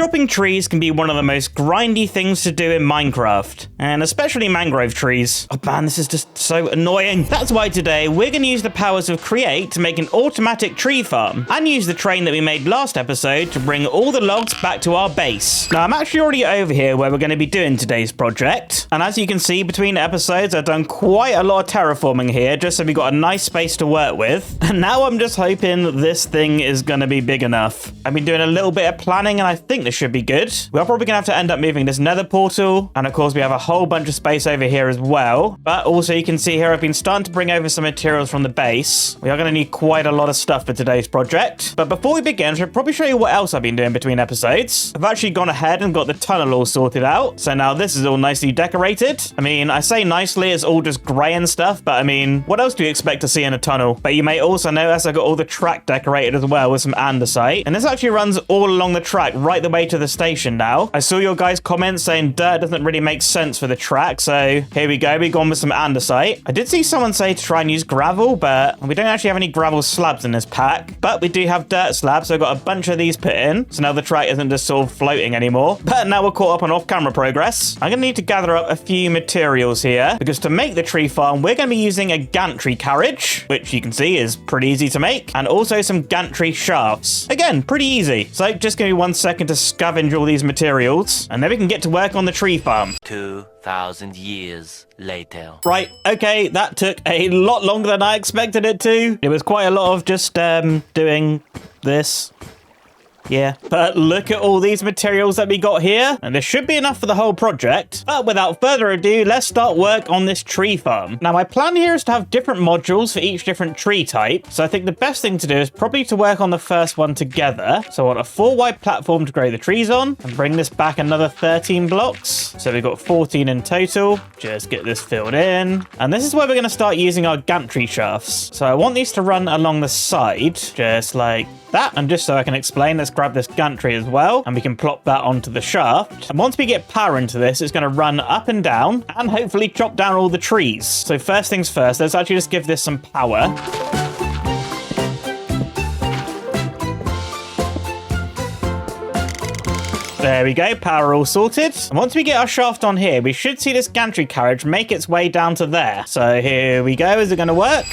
Chopping trees can be one of the most grindy things to do in Minecraft, and especially mangrove trees. Oh man, this is just so annoying. That's why today we're going to use the powers of Create to make an automatic tree farm, and use the train that we made last episode to bring all the logs back to our base. Now, I'm actually already over here where we're going to be doing today's project, and as you can see between episodes, I've done quite a lot of terraforming here, just so we got a nice space to work with, and now I'm just hoping this thing is going to be big enough. I've been doing a little bit of planning, and I think this should be good. We're probably gonna have to end up moving this nether portal, and of course we have a whole bunch of space over here as well. But also you can see here I've been starting to bring over some materials from the base. We are gonna need quite a lot of stuff for today's project. But before we begin, I should probably show you what else I've been doing between episodes. I've actually gone ahead and got the tunnel all sorted out. So now this is all nicely decorated. I mean, I say nicely, it's all just grey and stuff, but I mean, what else do you expect to see in a tunnel? But you may also notice I got all the track decorated as well with some andesite. And this actually runs all along the track right the way to the station now. I saw your guys' comments saying dirt doesn't really make sense for the track, so here we go. We've gone with some andesite. I did see someone say to try and use gravel, but we don't actually have any gravel slabs in this pack, but we do have dirt slabs, so I've got a bunch of these put in, so now the track isn't just sort of floating anymore. But now we're caught up on off-camera progress. I'm gonna need to gather up a few materials here, because to make the tree farm, we're gonna be using a gantry carriage, which you can see is pretty easy to make, and also some gantry shafts. Again, pretty easy. So just give me 1 second to scavenge all these materials, and then we can get to work on the tree farm. 2,000 years later. Right, okay, that took a lot longer than I expected it to. It was quite a lot of just doing this. Yeah, but look at all these materials that we got here, and this should be enough for the whole project. But without further ado, let's start work on this tree farm. Now, my plan here is to have different modules for each different tree type, so I think the best thing to do is probably to work on the first one together. So I want a 4 wide platform to grow the trees on, and bring this back another 13 blocks. So we've got 14 in total. Just get this filled in. And this is where we're going to start using our gantry shafts. So I want these to run along the side, just like that. And just so I can explain, let's grab this gantry as well, and we can plop that onto the shaft. And once we get power into this, it's going to run up and down and hopefully chop down all the trees. So first things first, let's actually just give this some power. There we go, power all sorted. And once we get our shaft on here, we should see this gantry carriage make its way down to there. So here we go. Is it going to work?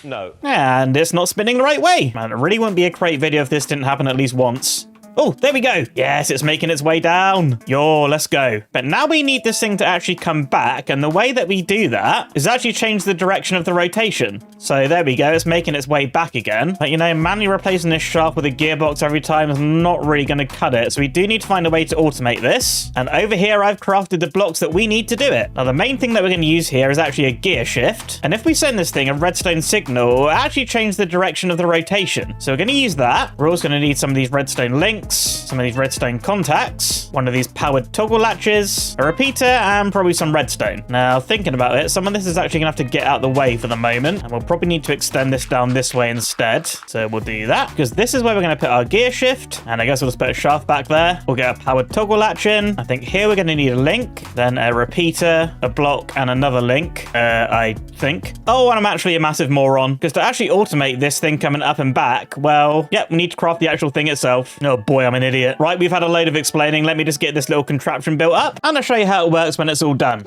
No. And it's not spinning the right way. Man, it really wouldn't be a great video if this didn't happen at least once. Oh, there we go. Yes, it's making its way down. Yo, let's go. But now we need this thing to actually come back. And the way that we do that is actually change the direction of the rotation. So there we go. It's making its way back again. But, you know, manually replacing this shaft with a gearbox every time is not really going to cut it. So we do need to find a way to automate this. And over here, I've crafted the blocks that we need to do it. Now, the main thing that we're going to use here is actually a gear shift. And if we send this thing a redstone signal, it will actually change the direction of the rotation. So we're going to use that. We're also going to need some of these redstone links, some of these redstone contacts, one of these powered toggle latches, a repeater, and probably some redstone. Now, thinking about it, some of this is actually going to have to get out of the way for the moment, and we'll probably need to extend this down this way instead. So we'll do that, because this is where we're going to put our gear shift, and I guess we'll just put a shaft back there. We'll get a powered toggle latch in. I think here we're going to need a link, then a repeater, a block, and another link, I think. Oh, and I'm actually a massive moron, because to actually automate this thing coming up and back, well, yep, we need to craft the actual thing itself. Oh boy, I'm an idiot. Right, we've had a load of explaining. Let me just get this little contraption built up, and I'll show you how it works when it's all done.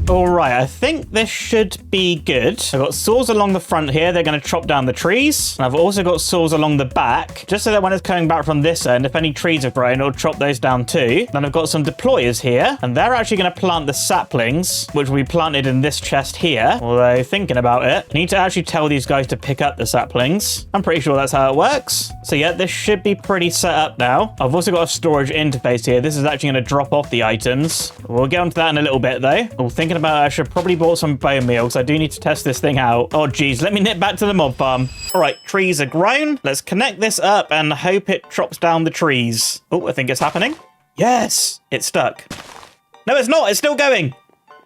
All right, I think this should be good. I've got saws along the front here. They're going to chop down the trees. And I've also got saws along the back, just so that when it's coming back from this end, if any trees have grown, it'll chop those down too. Then I've got some deployers here, and they're actually going to plant the saplings, which will be planted in this chest here. Although, thinking about it, I need to actually tell these guys to pick up the saplings. I'm pretty sure that's how it works. So yeah, this should be pretty set up now. I've also got a storage interface here. This is actually going to drop off the items. We'll get onto that in a little bit though. Thinking about it, I should probably bought some bone meal, because I do need to test this thing out. Oh geez, let me nip back to the mob farm. All right, trees are grown. Let's connect this up and hope it chops down the trees. Oh, I think it's happening. Yes, it's stuck. No, it's not. It's still going.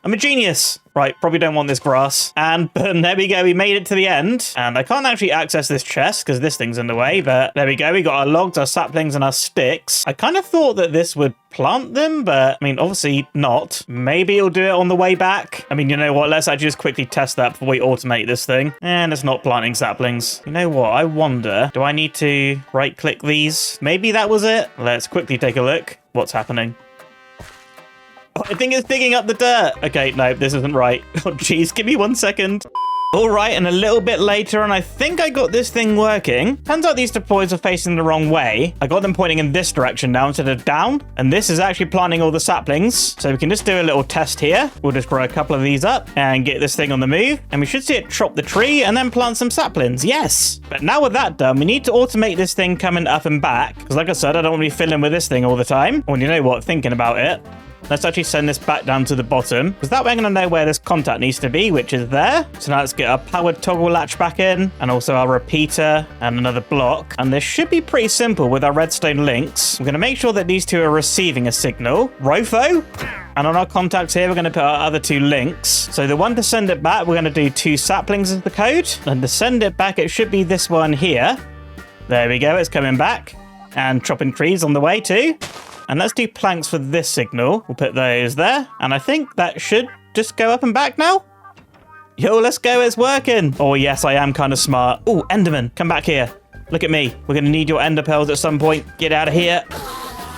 I'm a genius. Right, probably don't want this grass. And boom, there we go. We made it to the end. And I can't actually access this chest because this thing's in the way. But there we go. We got our logs, our saplings, and our sticks. I kind of thought that this would plant them, but I mean, obviously not. Maybe it'll do it on the way back. I mean, you know what? Let's actually just quickly test that before we automate this thing. And it's not planting saplings. You know what? I wonder, do I need to right-click these? Maybe that was it. Let's quickly take a look. What's happening? Oh, I think it's digging up the dirt. Okay, no, this isn't right. Oh, jeez, give me 1 second. All right, and a little bit later, and I think I got this thing working. Turns out these deploys are facing the wrong way. I got them pointing in this direction now instead of down, and this is actually planting all the saplings. So we can just do a little test here. We'll just grow a couple of these up and get this thing on the move, and we should see it chop the tree and then plant some saplings. Yes! But now with that done, we need to automate this thing coming up and back, because like I said, I don't want to be fiddling with this thing all the time. Well, you know what? Thinking about it, let's actually send this back down to the bottom, because that way I'm going to know where this contact needs to be, which is there. So now let's get our powered toggle latch back in, and also our repeater and another block. And this should be pretty simple with our redstone links. We're going to make sure that these two are receiving a signal. Rofo. And on our contacts here, we're going to put our other two links. So the one to send it back, we're going to do 2 saplings as the code. And to send it back, it should be this one here. There we go. It's coming back. And chopping trees on the way too. And let's do planks for this signal. We'll put those there. And I think that should just go up and back now. Yo, let's go. It's working. Oh, yes, I am kind of smart. Oh, Enderman, come back here. Look at me. We're going to need your ender pearls at some point. Get out of here.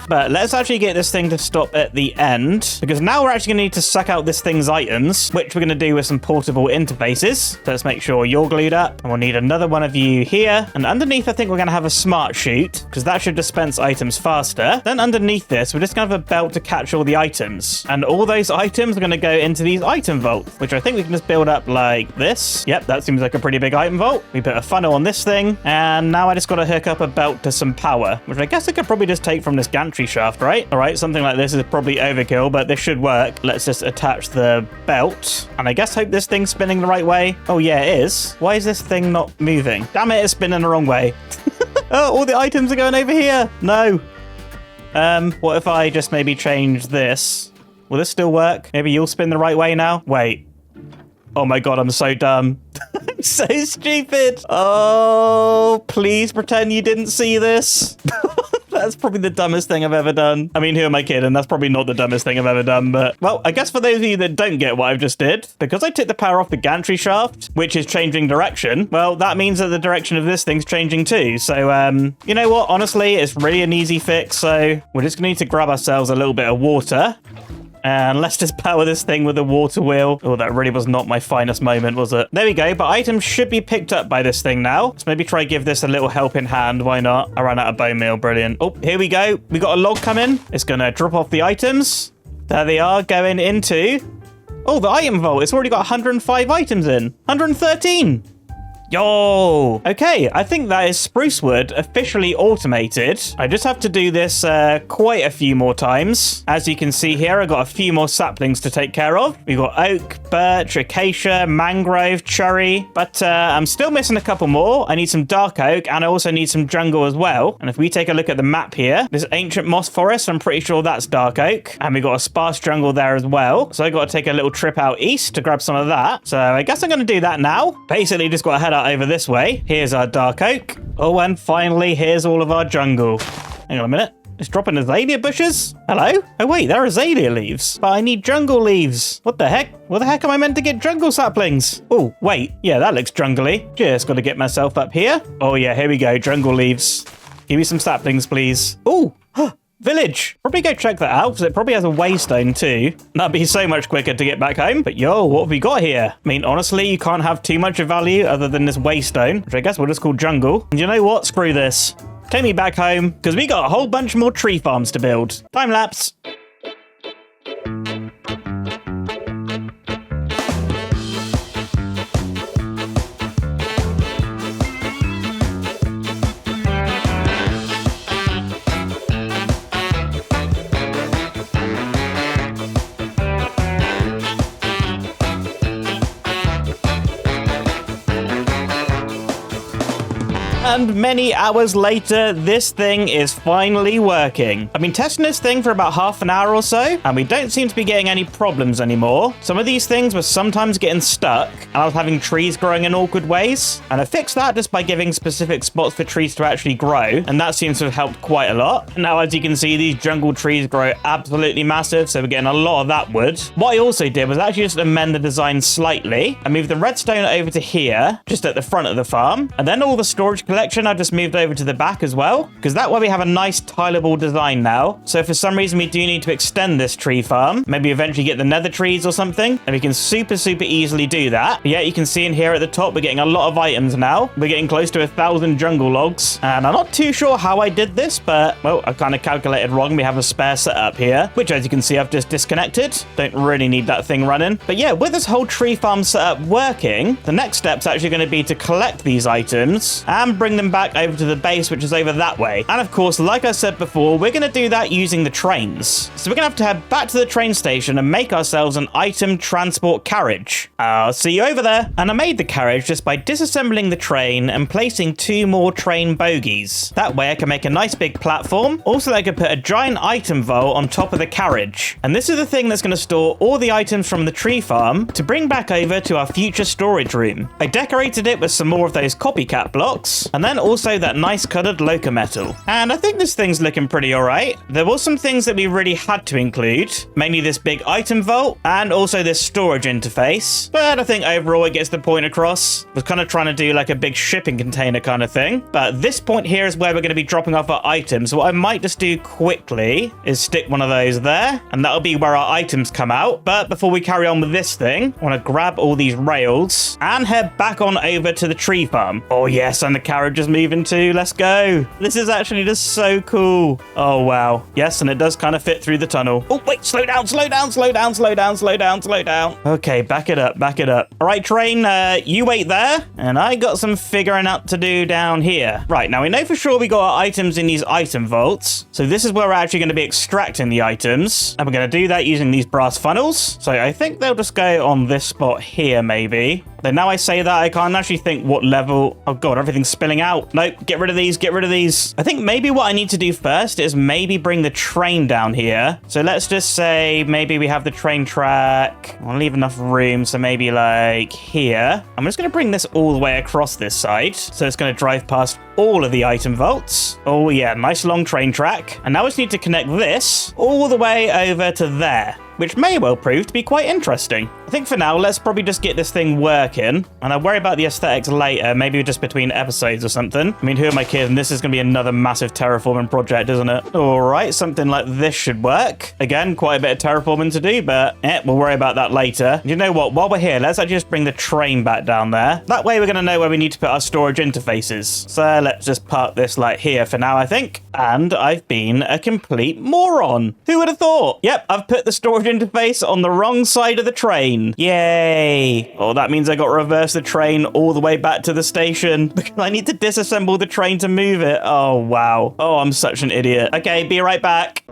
But let's actually get this thing to stop at the end, because now we're actually going to need to suck out this thing's items, which we're going to do with some portable interfaces. So let's make sure you're glued up, and we'll need another one of you here. And underneath, I think we're going to have a smart chute, because that should dispense items faster. Then underneath this, we're just going to have a belt to catch all the items. And all those items are going to go into these item vaults, which I think we can just build up like this. Yep, that seems like a pretty big item vault. We put a funnel on this thing, and now I just got to hook up a belt to some power, which I guess I could probably just take from this gantry shaft, right? All right, something like this is probably overkill, but this should work. Let's just attach the belt, and I guess hope this thing's spinning the right way. Oh yeah, it is. Why is this thing not moving? Damn it, it's spinning the wrong way. Oh, all the items are going over here. No. What if I just maybe change this? Will this still work? Maybe you'll spin the right way now? Wait. Oh my god, I'm so dumb. I'm so stupid. Oh, please pretend you didn't see this. That's probably the dumbest thing I've ever done. I mean, who am I kidding? That's probably not the dumbest thing I've ever done, but... Well, I guess for those of you that don't get what I've just did, because I took the power off the gantry shaft, which is changing direction, well, that means that the direction of this thing's changing too. So, you know what? Honestly, it's really an easy fix, so we're just gonna need to grab ourselves a little bit of water. And let's just power this thing with a water wheel. Oh, that really was not my finest moment, was it? There we go, but items should be picked up by this thing now. Let's maybe try give this a little helping hand. Why not? I ran out of bone meal. Brilliant. Oh, here we go. We got a log coming. It's going to drop off the items. There they are, going into... Oh, the item vault. It's already got 105 items in. 113. Yo! Okay, I think that is spruce wood officially automated. I just have to do this quite a few more times. As you can see here, I got a few more saplings to take care of. We've got oak, birch, acacia, mangrove, cherry, but I'm still missing a couple more. I need some dark oak, and I also need some jungle as well. And if we take a look at the map here, this ancient moss forest, I'm pretty sure that's dark oak. And we got a sparse jungle there as well. So I got to take a little trip out east to grab some of that. So I guess I'm going to do that now. Basically, just got to head out over this way. Here's our dark oak. Oh, and finally, here's all of our jungle. Hang on a minute. It's dropping azalea bushes? Hello? Oh, wait, there are azalea leaves. But I need jungle leaves. What the heck? Where the heck am I meant to get jungle saplings? Oh, wait. Yeah, that looks jungly. Just got to get myself up here. Oh, yeah, here we go. Jungle leaves. Give me some saplings, please. Oh, village. Probably go check that out, because it probably has a waystone too. That'd be so much quicker to get back home. But yo, what have we got here? I mean, honestly, you can't have too much of value other than this waystone, which I guess we'll just call jungle. And you know what? Screw this. Take me back home, because we got a whole bunch more tree farms to build. Time lapse. And many hours later, this thing is finally working. I've been testing this thing for about half an hour or so, and we don't seem to be getting any problems anymore. Some of these things were sometimes getting stuck, and I was having trees growing in awkward ways. And I fixed that just by giving specific spots for trees to actually grow, and that seems to have helped quite a lot. And now, as you can see, these jungle trees grow absolutely massive, so we're getting a lot of that wood. What I also did was actually just amend the design slightly. I moved the redstone over to here, just at the front of the farm, and then all the storage collection I just moved over to the back as well, because that way we have a nice tileable design now. So if for some reason we do need to extend this tree farm, maybe eventually get the nether trees or something, and we can super easily do that. But yeah, you can see in here at the top, we're getting a lot of items now. We're getting close to 1,000 jungle logs, and I'm not too sure how I did this, but, well, I kind of calculated wrong. We have a spare setup here, which, as you can see, I've just disconnected. Don't really need that thing running. But yeah, with this whole tree farm setup working, the next step's actually going to be to collect these items and bring them back over to the base, which is over that way. And of course, like I said before, we're going to do that using the trains. So we're going to have to head back to the train station and make ourselves an item transport carriage. I'll see you over there. And I made the carriage just by disassembling the train and placing 2 more train bogies. That way I can make a nice big platform. Also, I could put a giant item vault on top of the carriage. And this is the thing that's going to store all the items from the tree farm to bring back over to our future storage room. I decorated it with some more of those copycat blocks, and then also that nice coloured loca metal. And I think this thing's looking pretty alright. There were some things that we really had to include, mainly this big item vault and also this storage interface, but I think overall it gets the point across. I was kind of trying to do like a big shipping container kind of thing, but this point here is where we're going to be dropping off our items. So what I might just do quickly is stick one of those there, and that'll be where our items come out. But before we carry on with this thing, I want to grab all these rails and head back on over to the tree farm. Oh yes, and the carriage is moving too. Let's go. This is actually just so cool. Oh wow. Yes, and it does kind of fit through the tunnel. Oh wait, slow down. Okay, back it up. All right, train, you wait there, and I got some figuring out to do down here. Right, now we know for sure we got our items in these item vaults, so this is where we're actually going to be extracting the items, and we're going to do that using these brass funnels. So I think they'll just go on this spot here, maybe. Then now I say that, I can't actually think what level. Oh god, everything's spilling out. Nope, get rid of these. I think maybe what I need to do first is maybe bring the train down here. So let's just say maybe we have the train track. I'll leave enough room, so maybe like here. I'm just going to bring this all the way across this side, so it's going to drive past all of the item vaults. Oh yeah, nice long train track. And now we just need to connect this all the way over to there, which may well prove to be quite interesting. I think for now, let's probably just get this thing working, and I'll worry about the aesthetics later, maybe just between episodes or something. I mean, who am I kidding? This is going to be another massive terraforming project, isn't it? All right, something like this should work. Again, quite a bit of terraforming to do, but we'll worry about that later. You know what? While we're here, let's actually just bring the train back down there. That way, we're going to know where we need to put our storage interfaces. So let's just park this like here for now, I think. And I've been a complete moron. Who would have thought? Yep, I've put the storage interface on the wrong side of the train. Yay. Oh, that means I got to reverse the train all the way back to the station because I need to disassemble the train to move it. Oh, wow. Oh, I'm such an idiot. Okay, be right back.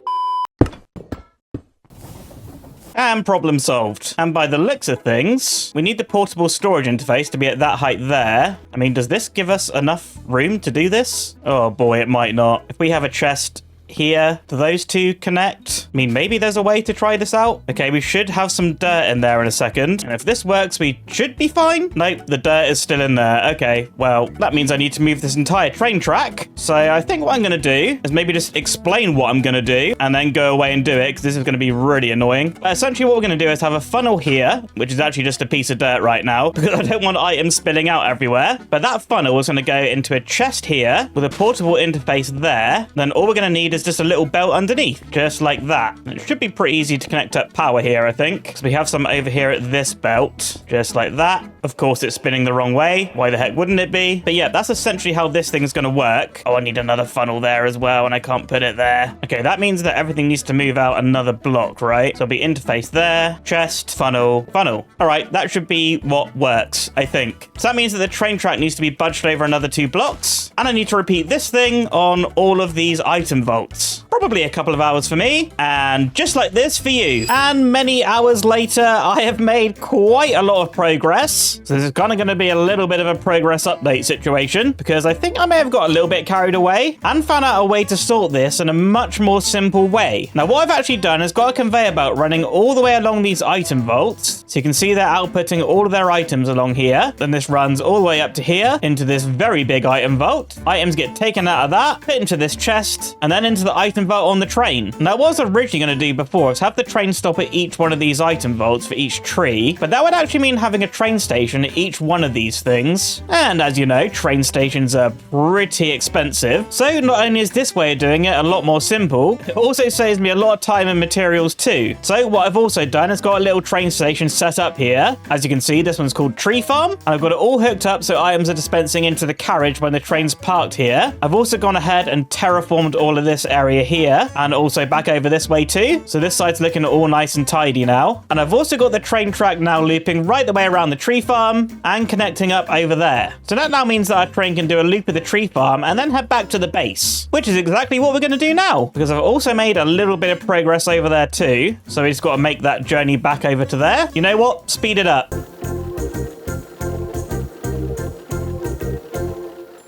And problem solved. And by the looks of things, we need the portable storage interface to be at that height there. I mean, does this give us enough room to do this? Oh boy, it might not. If we have a chest here, do those two connect? I mean, maybe there's a way to try this out. Okay, we should have some dirt in there in a second. And if this works, we should be fine. Nope, the dirt is still in there. Okay, well, that means I need to move this entire train track. So I think what I'm going to do is maybe just explain what I'm going to do and then go away and do it, because this is going to be really annoying. But essentially what we're going to do is have a funnel here, which is actually just a piece of dirt right now, because I don't want items spilling out everywhere. But that funnel is going to go into a chest here with a portable interface there. Then all we're going to need is just a little belt underneath, just like that. It should be pretty easy to connect up power here, I think. So we have some over here at this belt, just like that. Of course, it's spinning the wrong way. Why the heck wouldn't it be? But yeah, that's essentially how this thing's going to work. Oh, I need another funnel there as well, and I can't put it there. Okay, that means that everything needs to move out another block, right? So it'll be interface there, chest, funnel, funnel. All right, that should be what works, I think. So that means that the train track needs to be budged over another 2 blocks, and I need to repeat this thing on all of these item vaults. Probably probably a couple of hours for me, and just like this for you. And many hours later, I have made quite a lot of progress. So this is kind of going to be a little bit of a progress update situation, because I think I may have got a little bit carried away and found out a way to sort this in a much more simple way. Now, what I've actually done is got a conveyor belt running all the way along these item vaults. So you can see they're outputting all of their items along here. Then this runs all the way up to here into this very big item vault. Items get taken out of that, put into this chest, and then into the item vault on the train. Now, what I was originally going to do before is have the train stop at each one of these item vaults for each tree, but that would actually mean having a train station at each one of these things. And as you know, train stations are pretty expensive. So not only is this way of doing it a lot more simple, it also saves me a lot of time and materials too. So what I've also done is got a little train station set up here. As you can see, this one's called Tree Farm, and I've got it all hooked up so items are dispensing into the carriage when the train's parked here. I've also gone ahead and terraformed all of this area here, and also back over this way too. So this side's looking all nice and tidy now. And I've also got the train track now looping right the way around the tree farm and connecting up over there. So that now means that our train can do a loop of the tree farm and then head back to the base, which is exactly what we're going to do now, because I've also made a little bit of progress over there too. So we just got to make that journey back over to there. You know what? Speed it up.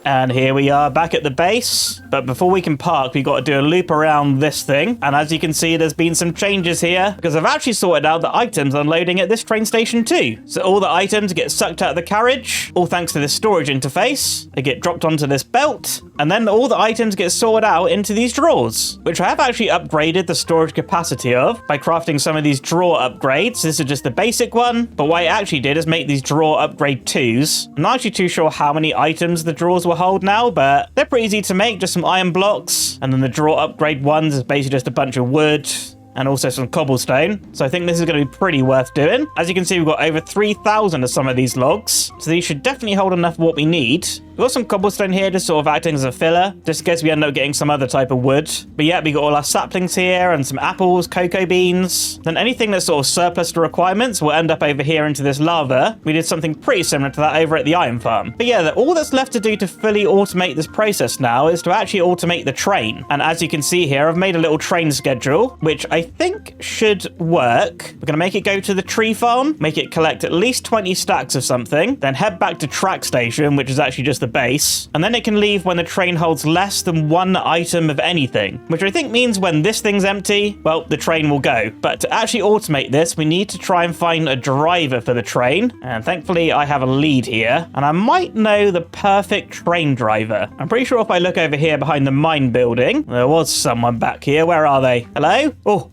And here we are back at the base. But before we can park, we've got to do a loop around this thing. And as you can see, there's been some changes here because I've actually sorted out the items unloading at this train station too. So all the items get sucked out of the carriage, all thanks to this storage interface. They get dropped onto this belt, and then all the items get sorted out into these drawers, which I have actually upgraded the storage capacity of by crafting some of these drawer upgrades. This is just the basic one, but what I actually did is make these drawer upgrade 2s. I'm not actually too sure how many items the drawers will hold now, but they're pretty easy to make, just some iron blocks. And then the drawer upgrade 1s is basically just a bunch of wood and also some cobblestone. So I think this is going to be pretty worth doing. As you can see, we've got over 3,000 of some of these logs, so these should definitely hold enough of what we need. We've got some cobblestone here just sort of acting as a filler, just in case we end up getting some other type of wood. But yeah, we got all our saplings here and some apples, cocoa beans. Then anything that's sort of surplus to requirements will end up over here into this lava. We did something pretty similar to that over at the iron farm. But yeah, all that's left to do to fully automate this process now is to actually automate the train. And as you can see here, I've made a little train schedule, which I think should work. We're going to make it go to the tree farm, make it collect at least 20 stacks of something, then head back to track station, which is actually just the base, and then it can leave when the train holds less than 1 item of anything, which I think means when this thing's empty, well, the train will go. But to actually automate this, we need to try and find a driver for the train, and thankfully I have a lead here, and I might know the perfect train driver. I'm pretty sure if I look over here behind the mine building, there was someone back here. Where are they? Hello? Oh,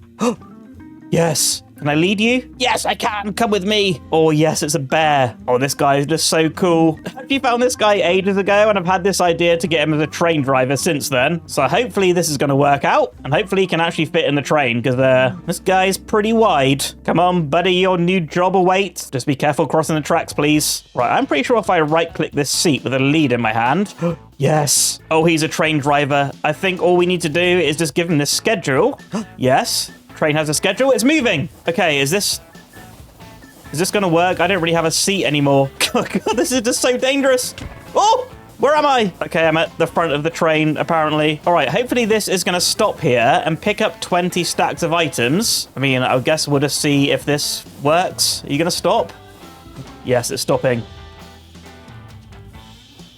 yes. Can I lead you? Yes, I can. Come with me. Oh, yes, it's a bear. Oh, this guy is just so cool. I actually found this guy ages ago, and I've had this idea to get him as a train driver since then. So hopefully this is going to work out, and hopefully he can actually fit in the train, because this guy's pretty wide. Come on, buddy, your new job awaits. Just be careful crossing the tracks, please. Right, I'm pretty sure if I right-click this seat with a lead in my hand... Yes. Oh, he's a train driver. I think all we need to do is just give him this schedule. Yes. Train has a schedule. It's moving. Okay, is this going to work? I don't really have a seat anymore. God, this is just so dangerous. Oh, where am I? Okay, I'm at the front of the train, apparently. All right, hopefully this is going to stop here and pick up 20 stacks of items. I mean, I guess we'll just see if this works. Are you going to stop? Yes, it's stopping.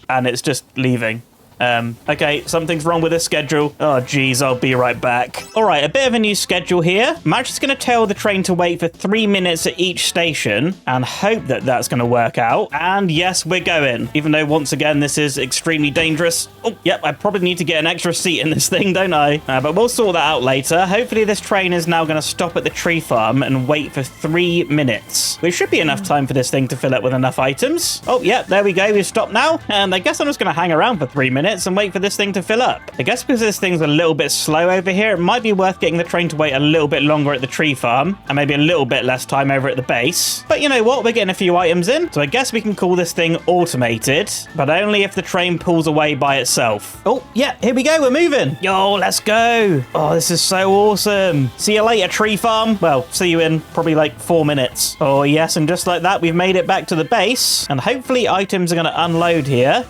And it's just leaving. Okay, something's wrong with the schedule. Oh, geez, I'll be right back. All right, a bit of a new schedule here. I'm actually going to tell the train to wait for 3 minutes at each station and hope that that's going to work out. And yes, we're going. Even though, once again, this is extremely dangerous. Oh, yep, I probably need to get an extra seat in this thing, don't I? But we'll sort that out later. Hopefully, this train is now going to stop at the tree farm and wait for 3 minutes. Which should be enough time for this thing to fill up with enough items. Oh, yep, there we go. We've stopped now. And I guess I'm just going to hang around for 3 minutes and wait for this thing to fill up. I guess because this thing's a little bit slow over here, it might be worth getting the train to wait a little bit longer at the tree farm and maybe a little bit less time over at the base. But you know what? We're getting a few items in, so I guess we can call this thing automated, but only if the train pulls away by itself. Oh, yeah, here we go. We're moving. Yo, let's go. Oh, this is so awesome. See you later, tree farm. Well, see you in probably like 4 minutes. Oh, yes, and just like that, we've made it back to the base, and hopefully items are going to unload here.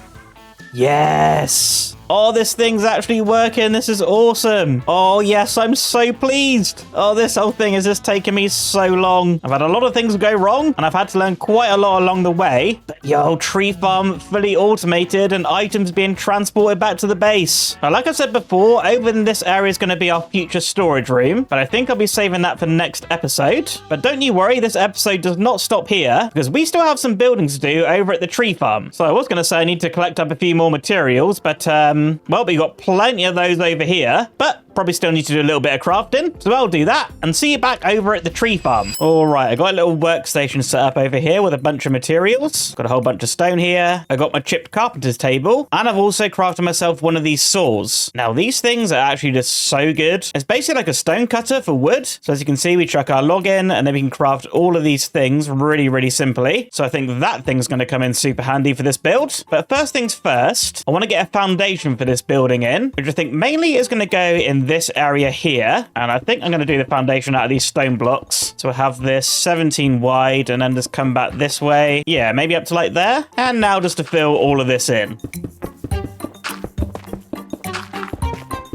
Yes. Oh, this thing's actually working. This is awesome. Oh, yes, I'm so pleased. Oh, this whole thing has just taken me so long. I've had a lot of things go wrong, and I've had to learn quite a lot along the way. But yo, tree farm fully automated and items being transported back to the base. Now, like I said before, over in this area is going to be our future storage room, but I think I'll be saving that for next episode. But don't you worry, this episode does not stop here, because we still have some buildings to do over at the tree farm. So I was going to say I need to collect up a few more materials, but well, we got plenty of those over here, but probably still need to do a little bit of crafting. So I'll do that and see you back over at the tree farm. All right, I got a little workstation set up over here with a bunch of materials. Got a whole bunch of stone here. I got my chipped carpenter's table, and I've also crafted myself one of these saws. Now, these things are actually just so good. It's basically like a stone cutter for wood. So as you can see, we chuck our log in, and then we can craft all of these things really, really simply. So I think that thing's going to come in super handy for this build. But first things first, I want to get a foundation for this building in, which I think mainly is going to go in this area here. And I think I'm going to do the foundation out of these stone blocks. So I have this 17 wide and then just come back this way. Yeah, maybe up to like there. And now just to fill all of this in.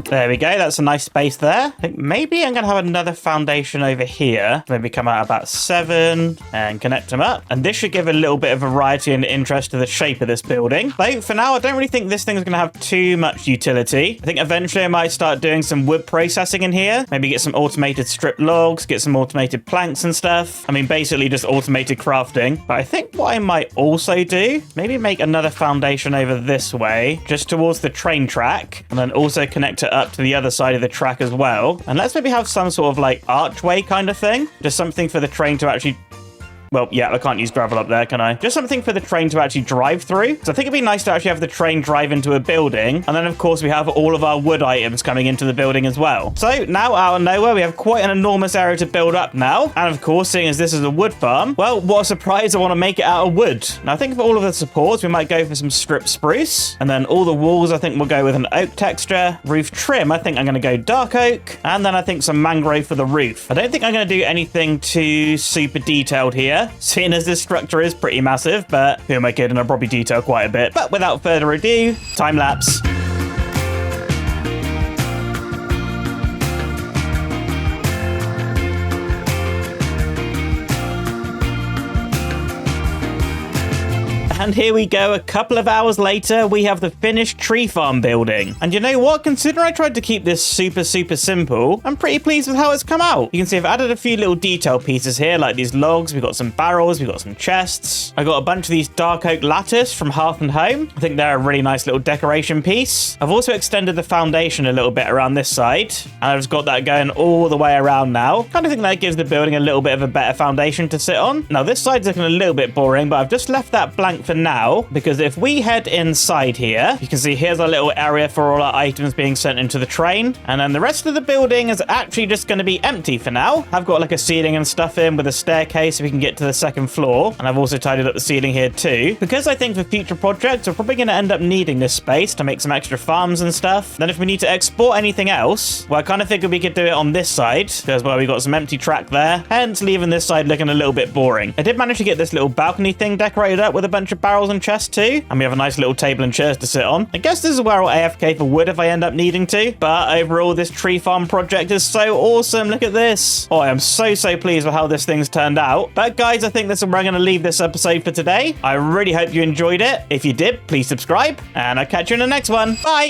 There we go. That's a nice space there. I think maybe I'm going to have another foundation over here. Maybe come out about 7 and connect them up. And this should give a little bit of variety and interest to the shape of this building. But for now, I don't really think this thing's going to have too much utility. I think eventually I might start doing some wood processing in here. Maybe get some automated strip logs, get some automated planks and stuff. I mean, basically just automated crafting. But I think what I might also do, maybe make another foundation over this way, just towards the train track, and then also connect it up to the other side of the track as well. And let's maybe have some sort of like archway kind of thing. Just something for the train to actually... Well, yeah, I can't use gravel up there, can I? Just something for the train to actually drive through. So I think it'd be nice to actually have the train drive into a building. And then, of course, we have all of our wood items coming into the building as well. So now, out of nowhere, we have quite an enormous area to build up now. And, of course, seeing as this is a wood farm, well, what a surprise, I want to make it out of wood. Now, I think for all of the supports, we might go for some strip spruce. And then all the walls, I think we'll go with an oak texture. Roof trim, I think I'm going to go dark oak. And then I think some mangrove for the roof. I don't think I'm going to do anything too super detailed here, seeing as this structure is pretty massive, but who am I kidding? I'll probably detail quite a bit. But without further ado, time lapse. And here we go, a couple of hours later, we have the finished tree farm building. And you know what? Considering I tried to keep this super simple, I'm pretty pleased with how it's come out. You can see I've added a few little detail pieces here, like these logs. We've got some barrels, we've got some chests. I got a bunch of these dark oak lattice from Hearth and Home. I think they're a really nice little decoration piece. I've also extended the foundation a little bit around this side, and I've just got that going all the way around now. Kind of think that gives the building a little bit of a better foundation to sit on. Now, this side's looking a little bit boring, but I've just left that blank for now, because if we head inside here, you can see here's our little area for all our items being sent into the train, and then the rest of the building is actually just going to be empty for now. I've got like a ceiling and stuff in with a staircase so we can get to the second floor, and I've also tidied up the ceiling here too, because I think for future projects we're probably going to end up needing this space to make some extra farms and stuff. Then if we need to export anything else, well, I kind of figured we could do it on this side, because well, we got some empty track there, hence leaving this side looking a little bit boring. I did manage to get this little balcony thing decorated up with a bunch of barrels and chests too, and we have a nice little table and chairs to sit on. I guess this is where I'll AFK for wood if I end up needing to, but overall this tree farm project is so awesome. Look at this. Oh, I am so pleased with how this thing's turned out. But guys, I think that's where I'm going to leave this episode for today. I really hope you enjoyed it. If you did, please subscribe, and I'll catch you in the next one. Bye!